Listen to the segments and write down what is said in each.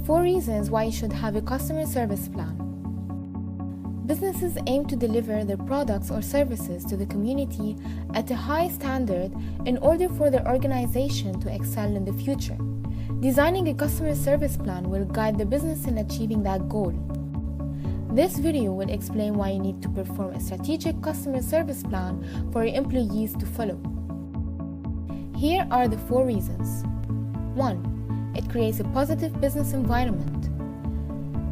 4 reasons why you should have a customer service plan. Businesses aim to deliver their products or services to the community at a high standard in order for their organization to excel in the future. Designing a customer service plan will guide the business in achieving that goal. This video will explain why you need to perform a strategic customer service plan for your employees to follow. Here are the 4 reasons. 1. It creates a positive business environment.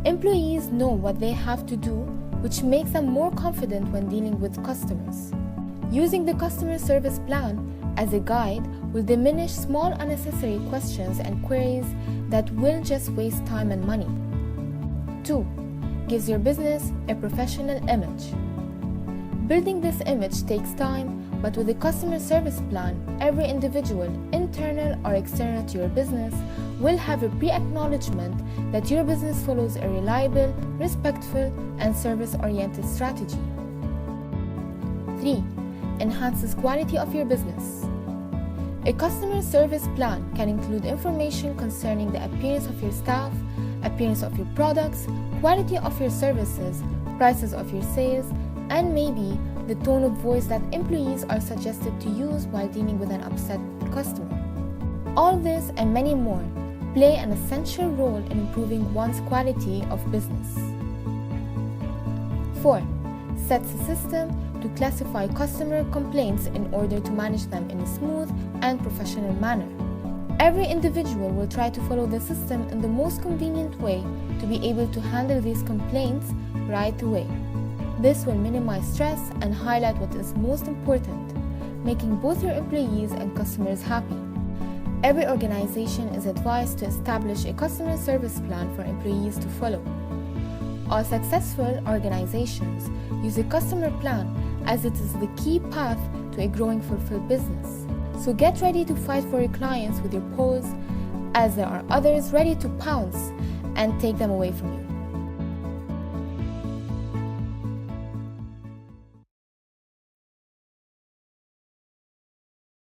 Employees know what they have to do, which makes them more confident when dealing with customers. Using the customer service plan as a guide will diminish small unnecessary questions and queries that will just waste time and money. 2. Gives your business a professional image. Building this image takes time, but with a customer service plan, every individual, internal or external to your business, will have a pre-acknowledgment that your business follows a reliable, respectful, and service-oriented strategy. 3. Enhances quality of your business. A customer service plan can include information concerning the appearance of your staff, appearance of your products, quality of your services, prices of your sales, and maybe the tone of voice that employees are suggested to use while dealing with an upset customer. All this and many more play an essential role in improving one's quality of business. 4. Sets a system to classify customer complaints in order to manage them in a smooth and professional manner. Every individual will try to follow the system in the most convenient way to be able to handle these complaints right away. This will minimize stress and highlight what is most important, making both your employees and customers happy. Every organization is advised to establish a customer service plan for employees to follow. All successful organizations use a customer plan as it is the key path to a growing fulfilled business. So get ready to fight for your clients with your paws, as there are others ready to pounce and take them away from you.